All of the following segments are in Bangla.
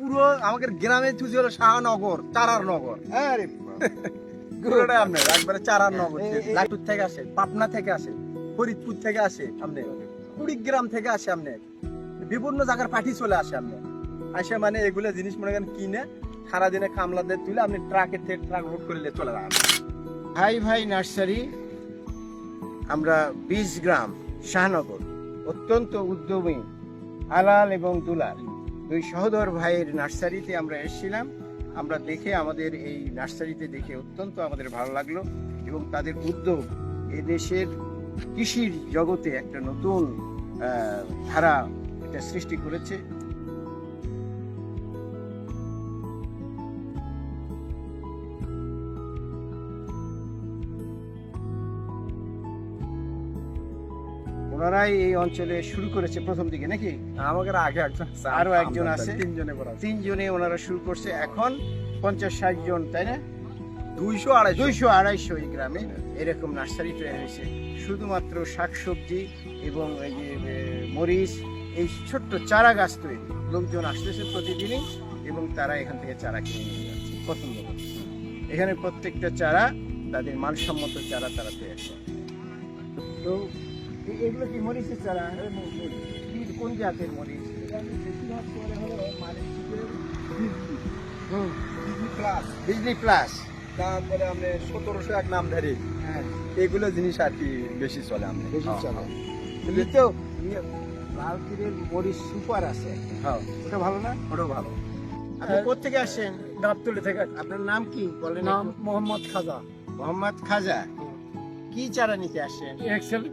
পুরো আমাদের গ্রামে তুই হলো শাহনগর, চারার নগর। আরে পুরোটাই আপনার একবারে চারার নগর। লাটুর থেকে আসে, পাবনা থেকে আসে, ফরিদপুর থেকে আসে, আপনার কুড়িগ্রাম থেকে আসে, আপনার বিভিন্ন জায়গার পার্টি চলে আসে। আপনার আসে মানে এগুলো জিনিস মনে করেন কিনে সারাদিনে কামলাদের তুলে আপনি ট্রাকের থেকে ট্রাক লোড করে নিয়ে চলে যান। ভাই ভাই নার্সারি, আমরা 20 গ্রাম শাহনগর, অত্যন্ত উদ্যমী আলাল এবং দুলাল দুই সহোদর ভাইয়ের নার্সারিতে আমরা এসেছিলাম। আমরা দেখে আমাদের এই নার্সারিতে দেখে অত্যন্ত আমাদের ভালো লাগলো এবং তাদের উদ্যোগ এদেশের কৃষির জগতে একটা নতুন ধারা এটা সৃষ্টি করেছে। ওনারাই এই অঞ্চলে শুরু করেছে প্রথম দিকে নাকি? আমাদের আগে একজন আরো একজন আছে, তিনজনে ওনারা শুরু করছে। এখন 50-60 জন, তাই না? 200-250 এই গ্রামে এরকম নার্সারি তৈরি হয়েছে শুধুমাত্র শাকসবজি এবং এই যে মরিচ, এই ছোট্ট চারা গাছ তৈরি। লোকজন আসতেছে প্রতিদিনই এবং তারা এখান থেকে চারা কিনে নিয়ে যাচ্ছে, পছন্দ করছে। এখানে প্রত্যেকটা চারা তাদের মানসম্মত চারা তারা তৈরি করে। তো এগুলো কি মরিচের চারা? কোন জাতের মরিচ? বিজলি প্লাস, তারপরে আপনি 1701 নামধারী, হ্যাঁ এগুলো জিনিস আর কি বেশি চলে। আপনি বেশি চলে। এই তো লাল তীরের মরিচ সুপার আছে, হ্যাঁ ওটা ভালো না? ওটাও ভালো। আপনি কোথেকে আসেন? গাবতলী থেকে। আপনার নাম কি বলেন? নাম মোহাম্মদ খাজা। মোহাম্মদ খাজা। কি চারা নিতে আসেন? এক্সেল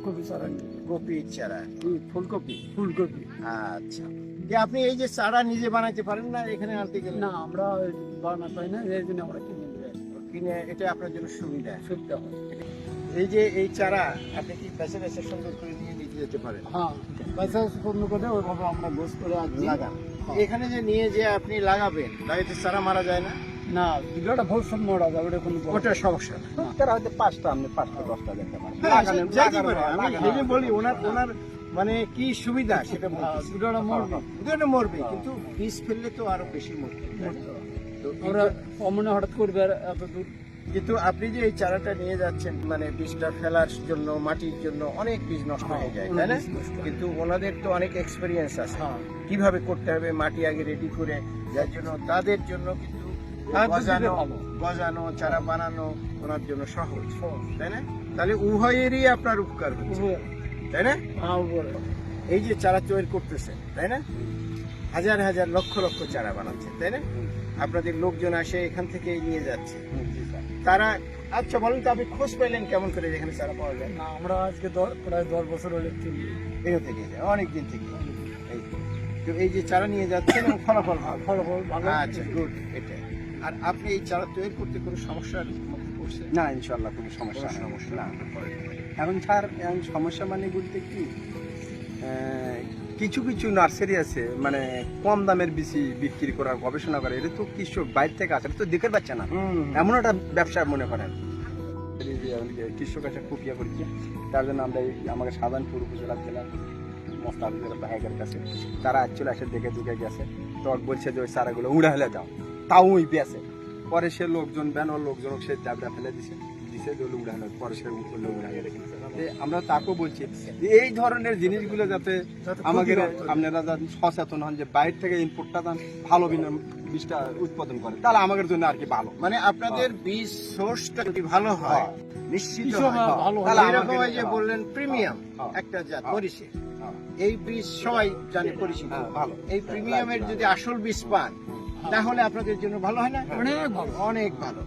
কপি চারা। কপির চারা? ফুলকপি? ফুলকপি। আচ্ছা, যে আপনি এই যে চারা নিজে বানাইতে পারেন না এখানে আনতে গেলে? না, আমরা বানা পাই না, এই জন্য আমরা কিনে, এটা আপনার জন্য সুবিধা। সুবিধা হয়। এই যে এই চারা আপনি কি বেছে বেছে সুন্দর করে নিয়ে নিতে যেতে পারেন? হ্যাঁ, পয়সা পূর্ণ করে ওইভাবে আমরা গোস করে লাগান। এখানে যে নিয়ে যে আপনি লাগাবেন, লাগাইতে চারা মারা যায় না? না, দুটোটা ভবিষ্যৎ মরা যাবে, ওটা কোনো ওটা সমস্যা না। তারা হয়তো 5টা, আপনি 5টা 10টা দেখতে পারেন। আমি বলি ওনার মানে কি সুবিধা সেটা বলতেছি। দুটোটা মরবে, দুটো মরবে, কিন্তু বীজ ফেললে তো আরো বেশি মরবে। তো ওরা অমনে হঠাৎ করবে আর এত দূর। কিন্তু আপনি যে এই চারাটা নিয়ে যাচ্ছেন, মানে বীজটা ফেলার জন্য, মাটির জন্য অনেক বীজ নষ্ট হয়ে যায়, তাই না? কিন্তু ওনাদের তো অনেক এক্সপেরিয়েন্স আছে কিভাবে করতে হবে, মাটি আগে রেডি করে, যার জন্য তাদের জন্য কিন্তু গজানো চারা বানানো ওনার জন্য সহজ, তাই না? তাহলে উভয়েরই আপনার উপকার হচ্ছে, তাই না? এই যে চারা তৈরি করতেছেন, তাই না? হাজার হাজার লক্ষ লক্ষ চারা বানাচ্ছে, তাই না? আপনাদের লোকজন আসে এখান থেকে নিয়ে যাচ্ছে তারা। আচ্ছা বলুন তো, আপনি খোঁজ পেলেন কেমন করে যেখানে চারা পাওয়া যায়? না, আমরা আজকে প্রায় 10 বছর হলে এখান থেকে যায়, অনেক দিন থেকে। তো এই যে চারা নিয়ে যাচ্ছেন এবং ফলাফল ভালো। আচ্ছা, গুড। এটা আর আপনি এই চারা তৈরি করতে কোনো সমস্যার মধ্যে পড়ছেন? না, ইনশাল্লাহ কোনো সমস্যা না। এখন স্যার, এখন সমস্যা মানে বলতে কি, কিছু কিছু নার্সারি আছে মানে কম দামের বেশি বিক্রি করার গবেষণা করে, এটা তো কৃষক বাইরে থেকে আসে, এটা তো দেখে পাচ্ছে না, এমন একটা ব্যবসা মনে করেন। কৃষক আছে কুপিয়া করেছে, তার জন্য আমরা আমাকে সাধারণপুর উপজেলা জেলা মোস্তাফ ভাইয়ের কাছে তারা চলে আসে, দেখে দুকে গেছে, তো বলছে যে ওই চারাগুলো উড়ে হলে দাও, তাও ওই পেয়েছে। পরে সে লোকজন ব্যানর লোকজন সে দাবড়া ফেলে দিছে উড়ে হলো, পরে সে উঠলো উড়ে রেখে। আমরা তাকেও বলছি যে এই ধরনের জিনিসগুলো যাতে আমাদের আপনারা যাতে সচেতন হন, যে বাইরে থেকে ইনপুটটা দান ভালো বীজটা উৎপাদন করে, তাহলে আমাদের জন্য আর কি ভালো। মানে আপনাদের বীজ সোর্সটা যদি ভালো হয়, নিশ্চিত ভালো, এরকম যে বললেন প্রিমিয়াম একটা জাত মরিচে, এই বীজ সবাই জানে পরিচিত ভালো। এই প্রিমিয়ামের যদি আসল বীজ পান তাহলে আপনাদের জন্য ভালো হয় না? অনেক ভালো, অনেক ভালো।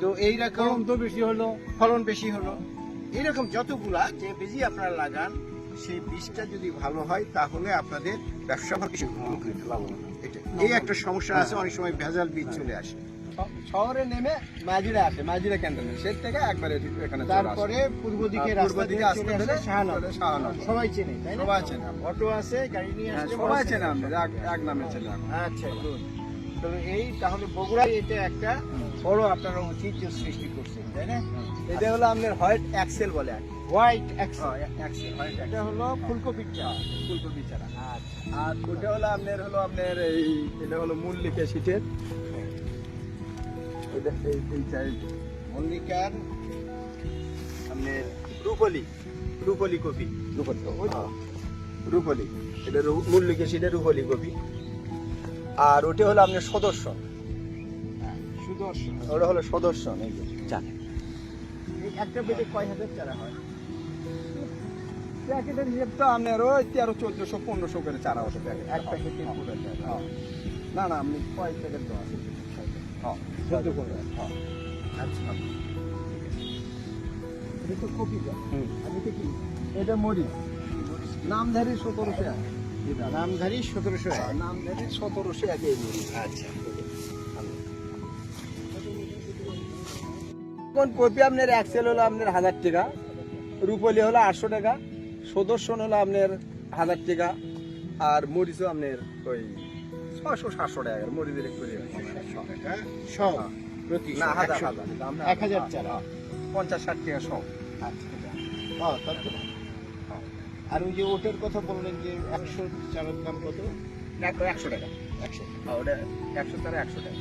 তো এইরকম তো বেশি হলো, ফলন বেশি হলো। এরকম যতগুলা যে বীজই আপনারা লাগান, সেই বীজটা যদি ভালো হয় তাহলে আপনাদের ব্যবসা কিছু এই একটা সমস্যা আছে, অনেক সময় ভেজাল বীজ চলে আসে। শহরে নেমে মাজিরা আসে, মাজিরা ক্যান্টনমেন্ট সে থেকে একবারে এখানে, তারপরে পূর্ব দিকে আসতে হলে শাহনগর সবাই চেনে, তাই না? সবাই চেনে, অটো আছে, গাড়ি নিয়ে আসছে, সবাই চেনে, আমাদের এক নামে চেনে। আচ্ছা, গুড। তো এই তাহলে বগুড়ায় এটা একটা বড় আপনারা ঐতিহ্য সৃষ্টি করছেন, তাই না? এটা হলো আপনার হোয়াইট এক্সেল বলে আর কি। হোয়াইট এক্সেল, অ্যাক্সেল হোয়াইট এটা হলো ফুলকপির চারা। ফুলকপি চারা। আচ্ছা, আর ওটা হলো আপনার এই এটা হলো মল্লিকা শীতের এটা এই চাইল্ড মল্লিকার আপনার রূপলি কপি রূপলি এটা মল্লিকা শীতের রূপলি কপি। আর ওটা হলো আপনার সদর্শন, সুদর্শন। ওটা হলো সদর্শন। এই যে চারা এই একটা বেডে কয় হাজার চারা হয়? প্যাকেটের হিসেব তো আপনার ওই 1300-1400 করে চারা ওঠে প্যাকেট। এক প্যাকেটে পুরো চারা। না না আপনি কয় প্যাকেট তো আছে? হ্যাঁ 14-15। হ্যাঁ আচ্ছা, এটা তো কপি গাছ। হুম। আর এটা কি? এটা মরিচ নামধারী 1700 নামধারী 1700। নামধারী 1700 আগে এই মরিচ। আচ্ছা, কোন কপি আপনার এক্সেল হলো আপনার 1000 টাকা, রূপলি হলো 800 টাকা, সদর্শন হলো আপনার 1000 টাকা, আর মরিচও আপনার ওই 600-700 টাকা মরিচের একটু রেট। সব প্রতি না 1000 1000 চারা। 50-60 টাকা সব। আচ্ছা, তারপরে আর ওই যে ওটার কথা বললেন যে 100 চারার দাম কত? 100 টাকা। 100। ওটা 100 টাকা 100 টাকা।